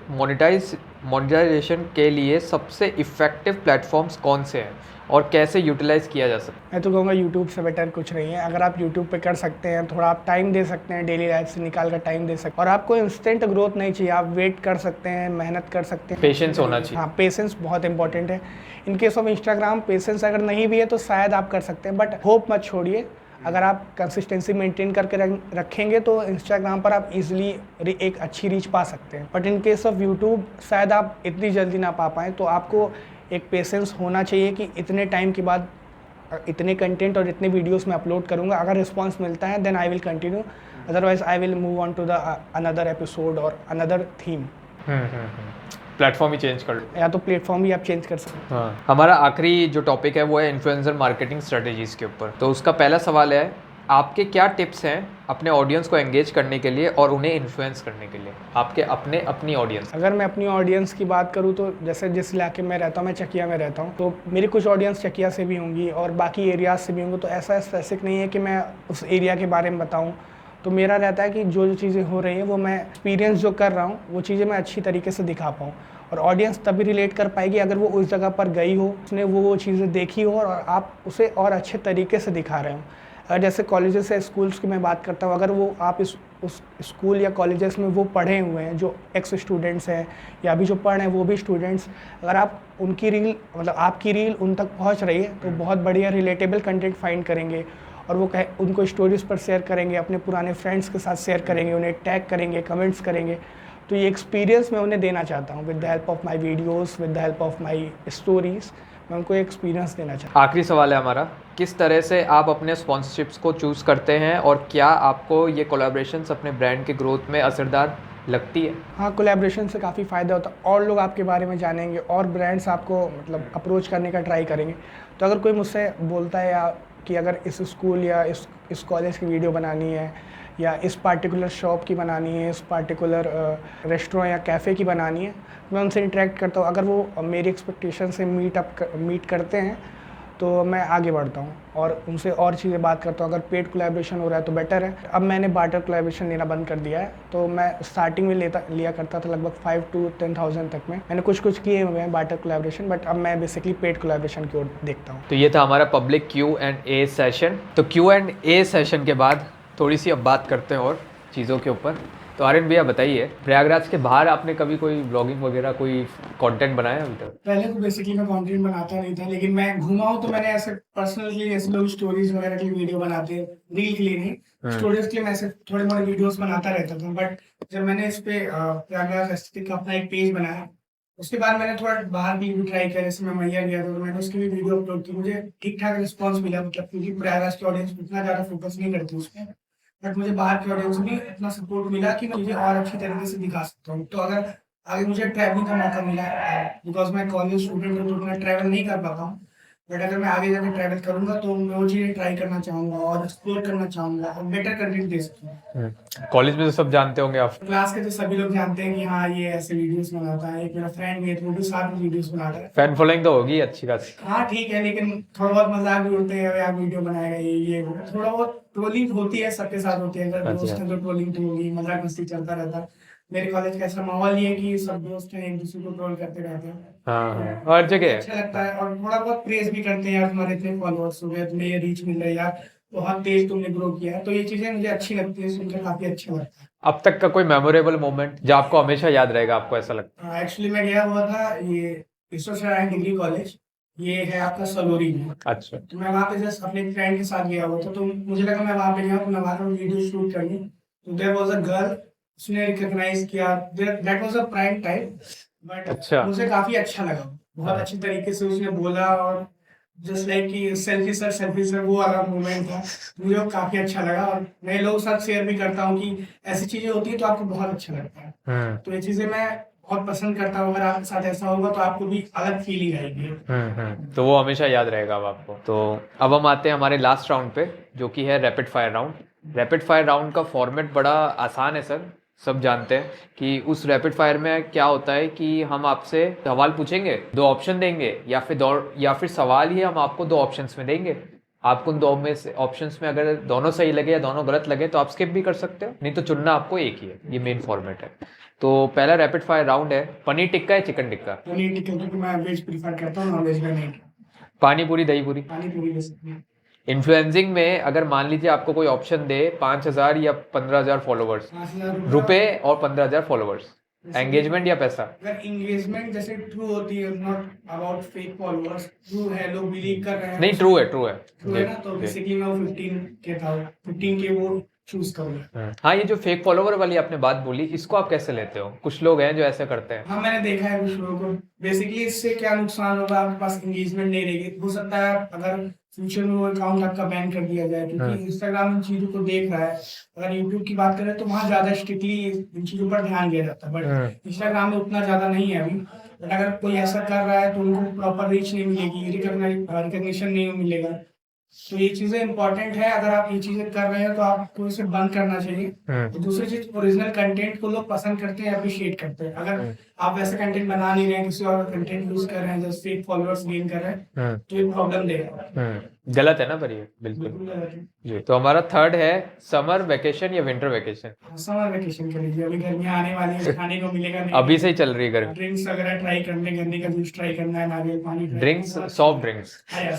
मोनेटाइजेशन के लिए सबसे इफेक्टिव प्लेटफॉर्म्स कौन से हैं और कैसे यूटिलाइज किया जा सकता है? मैं तो कहूँगा यूट्यूब से बेटर कुछ नहीं है। अगर आप यूट्यूब पे कर सकते हैं, थोड़ा आप टाइम दे सकते हैं, डेली लाइफ से निकाल कर टाइम दे सकते हैं, और आपको इंस्टेंट ग्रोथ नहीं चाहिए, आप वेट कर सकते हैं, मेहनत कर सकते हैं, पेशेंस होना चाहिए। हाँ, पेशेंस बहुत इंपॉर्टेंट है। In case of Instagram patience अगर नहीं भी है तो शायद आप कर सकते हैं, बट होप मत छोड़िए। अगर आप कंसिस्टेंसी मेंटेन करके रखेंगे तो इंस्टाग्राम पर आप इजीली एक अच्छी रीच पा सकते हैं। But in case of YouTube शायद आप इतनी जल्दी ना पा पाएँ, तो आपको एक पेशेंस होना चाहिए कि इतने टाइम के बाद इतने कंटेंट और इतने वीडियोस में अपलोड करूंगा। अगर रिस्पांस मिलता है then I will continue, otherwise I will move on to the another episode और अनदर थीम। प्लेटफॉर्म ही चेंज कर लो, या तो प्लेटफॉर्म भी आप चेंज कर सकते हैं। हाँ। हमारा आखिरी जो टॉपिक है वो है इन्फ्लुएंसर मार्केटिंग स्ट्रेटेजीज के ऊपर। तो उसका पहला सवाल है, आपके क्या टिप्स हैं अपने ऑडियंस को एंगेज करने के लिए और उन्हें इन्फ्लुएंस करने के लिए? आपके अपनी ऑडियंस। अगर मैं अपनी ऑडियंस की बात करूँ तो जैसे जिस इलाके में रहता हूँ, मैं चकिया में रहता हूँ, तो मेरी कुछ ऑडियंस चकिया से भी होंगी और बाकी एरियाज से भी होंगे। तो ऐसा स्पेसिफिक नहीं है कि मैं उस एरिया के बारे में बताऊँ। तो मेरा रहता है कि जो चीज़ें हो रही हैं वो मैं एक्सपीरियंस जो कर रहा हूँ वो चीज़ें मैं अच्छी तरीके से दिखा पाऊँ, और ऑडियंस तभी रिलेट कर पाएगी अगर वो उस जगह पर गई हो, उसने वो चीज़ें देखी हो और आप उसे और अच्छे तरीके से दिखा रहे हो। अगर जैसे कॉलेजेस या स्कूल्स की मैं बात करता हूँ, अगर वो आप उस स्कूल या कॉलेजेस में वो पढ़े हुए हैं जो एक्स स्टूडेंट्स हैं या अभी जो पढ़ रहे हैं वो भी स्टूडेंट्स, अगर आप उनकी रील मतलब आपकी रील उन तक पहुँच रही है तो बहुत बढ़िया रिलेटेबल कंटेंट फाइंड करेंगे और वो उनको स्टोरीज़ पर शेयर करेंगे, अपने पुराने फ्रेंड्स के साथ शेयर करेंगे, उन्हें टैग करेंगे, कमेंट्स करेंगे। तो ये एक्सपीरियंस मैं उन्हें देना चाहता हूँ with the help of my videos, with the help of my stories. मैं उनको एक्सपीरियंस देना चाहता आखिरी सवाल है हमारा, किस तरह से आप अपने स्पॉन्सरशिप्स को चूज़ करते हैं और क्या आपको ये कोलैबोरेशंस अपने ब्रांड के ग्रोथ में असरदार लगती है? हूँ। हाँ, कोलैबोरेशन से काफ़ी फ़ायदा होता है और लोग आपके बारे में जानेंगे और ब्रांड्स आपको मतलब अप्रोच करने का ट्राई करेंगे। तो अगर कोई मुझसे बोलता है या कि अगर इस स्कूल या इस कॉलेज की वीडियो बनानी है या इस पार्टिकुलर शॉप की बनानी है, इस पार्टिकुलर रेस्टोरेंट या कैफ़े की बनानी है, मैं उनसे इंटरेक्ट करता हूँ। अगर वो मेरी एक्सपेक्टेशन से मीट करते हैं तो मैं आगे बढ़ता हूँ और उनसे और चीज़ें बात करता हूँ। अगर पेड कोलैबोरेशन हो रहा है तो बेटर है। अब मैंने बार्टर कोलैबोरेशन लेना बंद कर दिया है। तो मैं स्टार्टिंग में लिया करता था लगभग 5 to 10,000 तक में। मैंने कुछ किए हुए हैं बार्टर कोलैबोरेशन, बट अब मैं बेसिकली पेड कोलैबोरेशन की ओर देखता हूँ। तो ये था हमारा पब्लिक Q&A सेशन। तो Q&A सेशन के बाद थोड़ी सी अब बात करते हैं और चीज़ों के ऊपर। तो आर्यन भैया बताइए, प्रयागराज के बाहर आपने कभी कोई ब्लॉगिंग वगैरह कोई कंटेंट बनाया अभी तक? पहले तो बेसिकली मैं कंटेंट बनाता नहीं था, लेकिन मैं घूमा हूँ तो मैंने ऐसे पर्सनल के लिए, जैसे लोग स्टोरीज वगैरह के लिए वीडियो बनाते हैं, रील के लिए नहीं, स्टोरीज के लिए मैं ऐसे थोड़े मोड़े वीडियोस बनाता रहता था। बट जब मैंने इस पे प्रयागराज एस्थेटिक का अपना एक पेज बनाया, उसके बाद मैंने थोड़ा बाहर भी ट्राई किया। जैसे मैं मैया गया था तो मैंने उसकी भी वीडियो अपलोड की, मुझे ठीक ठाक रिस्पॉन्स मिला, मतलब क्योंकि प्रयागराज की ऑडियंस इतना ज़्यादा फोकस नहीं करती उस पर, बट मुझे बाहर की ऑडियंस में इतना सपोर्ट मिला कि मैं मुझे और अच्छी तरीके से दिखा सकता हूँ। तो अगर आगे मुझे ट्रैवलिंग का मौका मिला, बिकॉज मैं कॉलेज स्टूडेंट हूँ तो उतना ट्रैवल नहीं कर पाता हूँ, बट अगर मैं आगे जाकर ट्रैवल करूंगा तो मैं वो चीज़ें ट्राई करना चाहूँगा और एक्सप्लोर करना चाहूँगा और बेटर कंटेंट दे सकूँ। कॉलेज में तो सब जानते होंगे आप। क्लास के तो सभी लोग जानते हैं कि हाँ ये ऐसे वीडियोस बनाता है। एक मेरा फ्रेंड भी है तो वो भी साथ में वीडियोस बनाता है। फैन फॉलोइंग तो होगी अच्छी खासी। हाँ ठीक है, लेकिन थोड़ा बहुत मजाक भी उड़ते हैं, यार वीडियो बनाएगा ये वो। थोड़ा बहुत ट्रोलिंग होती है, सबके साथ होती है। अगर दोस्त है तो ट्रोलिंग तो होगी, मजाक मस्ती चलता रहता है। मेरे कॉलेज का ऐसा माहौल ही है कि सब दोस्त हैं, एक दूसरे को ट्रोल करते रहते हैं। हाँ, हर जगह अच्छा लगता है और थोड़ा बहुत प्रेज भी करते हैं, यार तुम्हारे इतने फॉलोअर्स हो गए, तुम्हें ये रीच मिल रहा है, यार बहुत तेज तुमने ग्रो किया है। तो ये चीजें मुझे अच्छी लगती है, सुनकर काफी अच्छा लगता है। अब तक का कोई मेमोरेबल मोमेंट जो आपको हमेशा याद रहेगा, आपको ऐसा लगता एक्चुअली मैं गया हुआ था ये विश्वेश्वरैया डिग्री कॉलेज, ये है आपका सलोरी में। है? अच्छा। तो मैं वहाँ पे जस्ट अपने फ्रेंड के साथ गया हुआ था, तो मुझे लगा मैं वहाँ पे गया तो मैं वहाँ पर वीडियो शूट करनी। तो देयर वाज अ गर्ल, उसने रिकॉग्नाइज किया, that was a prime time, but अच्छा। मुझे काफी अच्छा लगा। बहुत अच्छी तरीके से उसने बोला और जस्ट लाइक कि सेल्फी सर वो वाला मोमेंट था। मुझे वो काफी अच्छा लगा और मैं लोगों के साथ शेयर भी करता हूँ कि ऐसी चीजें होती है तो आपको बहुत अच्छा लगता है। तो ये चीजें मैं बहुत पसंद करता हूँ। अगर आपके साथ ऐसा होगा तो आपको भी अलग फीलिंग आएगी। तो वो हमेशा याद रहेगा अब आपको। तो अब हम आते हैं हमारे लास्ट राउंड पे, जो कि है rapid fire round. Rapid fire round का फॉर्मेट बड़ा आसान है सर, सब जानते हैं कि उस रैपिड फायर में क्या होता है कि हम आपसे सवाल पूछेंगे, दो ऑप्शन देंगे, या फिर सवाल ही हम आपको दो ऑप्शंस में देंगे। आपको उन दो में से ऑप्शंस में अगर दोनों सही लगे या दोनों गलत लगे तो आप स्किप भी कर सकते हो, नहीं तो चुनना आपको एक ही है। ये मेन फॉर्मेट है। तो पहला रैपिड फायर राउंड है, पनीर टिक्का या चिकन टिक्का? पनीर टिक्का, क्योंकि मैं वेज प्रीफर करता हूँ, नॉन वेज में नहीं। पानी पूरी दही पूरी? पानी पूरी बेसिकली। इन्फ्लुएंसिंग में अगर मान लीजिए आपको कोई ऑप्शन दे 5,000 या 15,000 फॉलोवर्स, 5,000 रुपए और 15,000 फॉलोवर्स, एंगेजमेंट या पैसा? अगर एंगेजमेंट जैसे ट्रू होती है, not about fake followers, true है, लोग बिलीव कर रहे हैं। नहीं, ट्रू है, ट्रू है। ट्रू है ना, तो बेसिकली मैं 15 के था, 15 के वो चूज करूंगा। हाँ, ये जो फेक फॉलोवर वाली आपने बात बोली, इसको आप कैसे लेते हो? कुछ लोग हैं जो ऐसे करते हैं। हाँ मैंने देखा है कुछ लोगों को। बेसिकली इससे क्या नुकसान होगा, आपके पास एंगेजमेंट नहीं रहेगी। हो सकता है अगर फ्यूचर में वो अकाउंट आपका बैन कर दिया जाए, क्योंकि इंस्टाग्राम इन चीजों को देख रहा है। अगर यूट्यूब की बात करें तो वहाँ ज्यादा स्ट्रिक्टली इन चीजों पर ध्यान दिया जाता है, बट इंस्टाग्राम में उतना ज्यादा नहीं है अभी। बट अगर कोई ऐसा कर रहा है तो उनको प्रॉपर रीच नहीं मिलेगी, रिकॉग्निशन नहीं मिलेगा। तो ये चीजें इंपॉर्टेंट है। अगर आप ये चीजें कर रहे हैं तो आपको इसे बंद करना चाहिए। तो दूसरी चीज, ओरिजिनल कंटेंट को लोग पसंद करते हैं, अप्रिशिएट करते हैं। अगर आप वैसे कंटेंट बना नहीं रहे हैं, किसी और कंटेंट यूज कर रहे हैं, जस्ट फेक फॉलोअर्स गेन कर रहे हैं, तो ये प्रॉब्लम देगा। गलत है ना, पर ये बिल्कुल गलत है। जी। तो हमारा थर्ड है, समर वेकेशन या विंटर वेकेशन? समर वेकेशन कर लीजिए, अभी गर्मियाँ आने वाली है, खाने को मिलेगा नहीं। अभी से ही चल रही है गर्मी। ड्रिंक्स वगैरह ट्राई करने, गन्ने का जूस ट्राई करना है, नारियल पानी, drinks, soft drinks?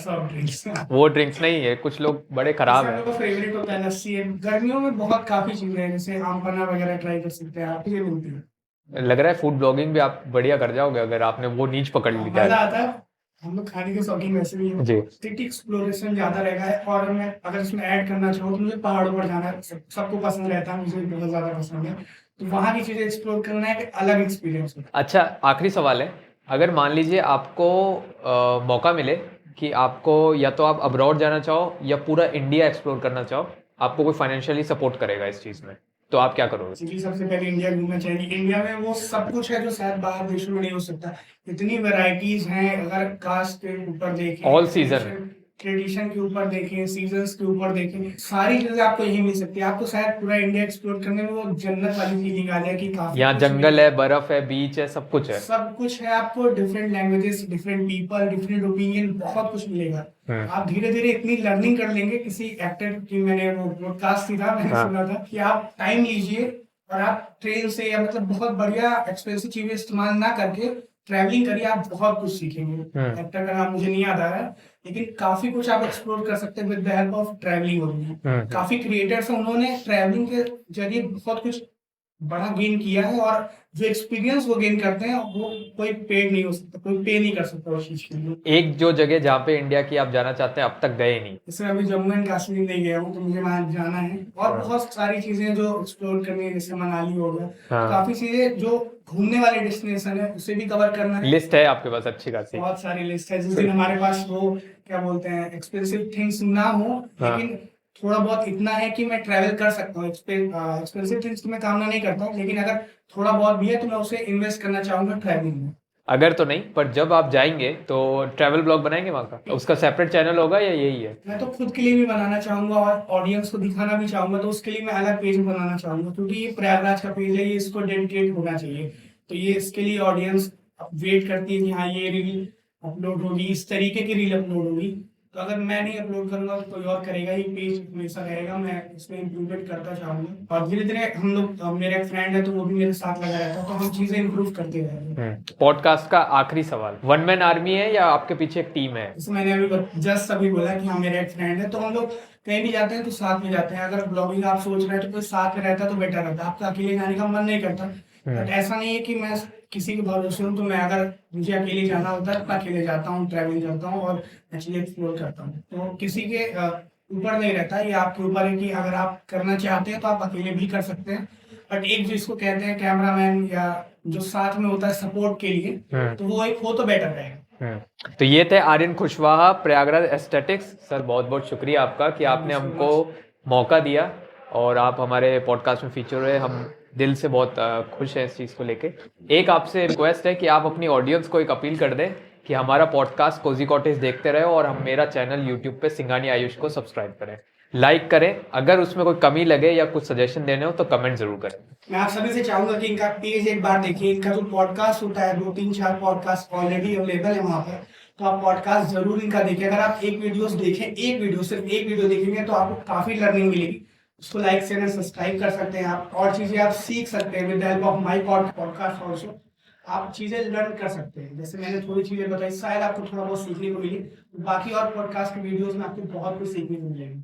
Soft drinks. वो ड्रिंक्स नहीं है, कुछ लोग बड़े खराब है। फेवरेट होता है लस्सी है। गर्मियों में बहुत काफी चीजें हैं, जैसे आम पन्ना वगैरह ट्राई कर सकते हैं आप, ये मिलती है। लग रहा है फूड ब्लॉगिंग भी आप बढ़िया कर जाओगे अगर आपने वो नीच पकड़ ली मजा है। आता है। हम लोग खाने के शौकीन वैसे भी हैं। जी। सिटी एक्सप्लोरेशन ज्यादा रहेगा है, और मैं अगर इसमें ऐड करना चाहूँ तो मुझे पहाड़ों पर जाना सबको पसंद रहता है, मुझे भी बहुत ज्यादा पसंद है। तो वहाँ की चीजें एक्सप्लोर करना एक अलग एक्सपीरियंस होता अच्छा, आखिरी सवाल है, अगर मान लीजिए आपको मौका मिले कि आपको या तो आप अब्रॉड जाना चाहो या पूरा इंडिया एक्सप्लोर करना चाहो, आपको कोई फाइनेंशियली सपोर्ट करेगा इस चीज़ में, तो आप क्या करोगे? जी, सबसे पहले इंडिया घूमना चाहिए। इंडिया में वो सब कुछ है जो शायद बाहर देशों में नहीं हो सकता। इतनी वैराइटीज हैं, अगर कास्ट के ऊपर देखें, All season। ट्रेडिशन के ऊपर देखें, सीजन्स के ऊपर देखें, सारी चीजें आपको यही मिल सकती है। आपको शायद पूरा इंडिया एक्सप्लोर करने में वो जन्नत वाली फीलिंग आ जाए कि काफी यहाँ कुछ जंगल है, बर्फ है, बीच है, सब कुछ है। सब कुछ है। आपको different languages, different people, different opinion, बहुत कुछ मिलेगा। आप धीरे धीरे इतनी लर्निंग कर लेंगे। किसी एक्टर की मैंने वो पॉडकास्ट थी था, मैंने सुना था कि आप टाइम लीजिए और आप ट्रेन से या मतलब बहुत बढ़िया एक्सपेंसिव चीजें इस्तेमाल ना करके ट्रैवलिंग करिए, आप बहुत कुछ सीखेंगे। एक्टर का नाम मुझे नहीं याद आ रहा है, लेकिन काफी कुछ आप एक्सप्लोर कर सकते हैं with the help of travelling. काफी क्रिएटर्स हैं, उन्होंने ट्रैवलिंग के जरिए बहुत कुछ बड़ा गेन किया है, और जो एक्सपीरियंस वो गेन करते हैं वो कोई पेड नहीं हो सकता, कोई पे नहीं कर सकता उस चीज के लिए। एक जो जगह जहाँ पे इंडिया की आप जाना चाहते हैं अब तक गए नहीं? जैसे अभी जम्मू एंड कश्मीर नहीं गया हूँ, तो मुझे वहाँ जाना है। और बहुत सारी चीजें जो एक्सप्लोर करनी है, जैसे मनाली हो गया। काफी चीजें जो घूमने वाले डेस्टिनेशन है उसे भी कवर करना है। लिस्ट है आपके पास अच्छी खासी? बहुत सारी लिस्ट है। जिस दिन हमारे पास वो क्या बोलते हैं एक्सपेंसिव थिंग्स ना हो, लेकिन थोड़ा बहुत इतना है कि मैं ट्रैवल कर सकता हूँ। एक्सपेंसिव थिंग्स की मैं कामना नहीं करता हूँ, लेकिन अगर थोड़ा बहुत भी है तो मैं उसे इन्वेस्ट करना चाहूंगा ट्रैवलिंग में। अगर तो नहीं, पर जब आप जाएंगे तो ट्रैवल ब्लॉग बनाएंगे वहाँ का? उसका सेपरेट चैनल होगा या यही है? मैं तो खुद के लिए भी बनाना चाहूंगा और ऑडियंस को दिखाना भी चाहूंगा, तो उसके लिए मैं अलग पेज बनाना चाहूंगा, क्योंकि ये प्रयागराज का पेज है, ये इसको डेडिकेट होना चाहिए। तो ये इसके लिए ऑडियंस वेट करती है कि हाँ ये रील अपलोड होगी, इस तरीके की रील अपलोड होगी। तो अगर मैं नहीं अपलोड करूंगा तो कोई और करेगा, ये पेज हमेशा रहेगा। मैं इसमें इम्प्रूवमेंट करता चाहूंगा, और धीरे धीरे हम लोग, मेरा एक फ्रेंड है तो वो भी मेरे साथ लगा रहता है, तो हम चीजें इम्प्रूव करते रहेंगे। पॉडकास्ट का आखिरी सवाल, वन मैन आर्मी है या आपके पीछे एक टीम है? जैसे मैंने अभी जस्ट अभी बोला कि हाँ मेरा एक फ्रेंड है, तो हम लोग कहीं भी जाते हैं तो साथ में जाते हैं। अगर ब्लॉगिंग आप सोच रहे हैं तो कोई साथ में रहता तो बेटर रहता। आपका अकेले जाने का मन नहीं करता, बट ऐसा नहीं है कि मैं किसी के भरोसे हूँ। तो मैं अगर मुझे अकेले जाना होता है तो अकेले जाता हूँ, ट्रैवलिंग करता हूँ और एक्चुअली एक्सप्लोर करता हूँ। तो किसी के ऊपर नहीं रहता, ये आपके ऊपर है कि अगर आप करना चाहते हैं तो आप अकेले भी कर सकते हैं। बट एक जिसको कहते हैं कैमरामैन या जो साथ में होता है सपोर्ट के लिए, तो वो एक हो तो बेटर रहेगा। तो ये थे आर्यन कुशवाहा, प्रयागराज एस्थेटिक्स। सर बहुत बहुत शुक्रिया आपका कि आपने हमको मौका दिया और आप हमारे पॉडकास्ट में फीचर हुए। हम दिल से बहुत खुश हैं इस चीज़ को लेके। एक आपसे रिक्वेस्ट है कि आप अपनी ऑडियंस को एक अपील कर दें कि हमारा पॉडकास्ट कोजी कॉटेज देखते रहे और हम मेरा चैनल यूट्यूब पे सिंघानी आयुष को सब्सक्राइब करें, लाइक करें। अगर उसमें कोई कमी लगे या कुछ सजेशन देने हो तो कमेंट जरूर करें। मैं आप सभी से चाहूंगा कि इनका पेज एक बार देखिए। इनका जो पॉडकास्ट होता है 2-3-4 पॉडकास्ट ऑलरेडी अवेलेबल है वहाँ पर, तो आप पॉडकास्ट जरूर इनका देखिए। अगर आप एक वीडियो देखें, सिर्फ एक वीडियो देखेंगे तो आपको काफी लर्निंग मिलेगी। उसको लाइक शेयर सब्सक्राइब कर सकते हैं आप, और चीजें आप सीख सकते हैं with the help of my podcast also. आप चीजें लर्न कर सकते हैं। जैसे मैंने थोड़ी चीजें बताई, शायद आपको थोड़ा बहुत सीखने को मिली। बाकी और पॉडकास्ट के वीडियोस में आपको बहुत कुछ सीखने को मिलेगा।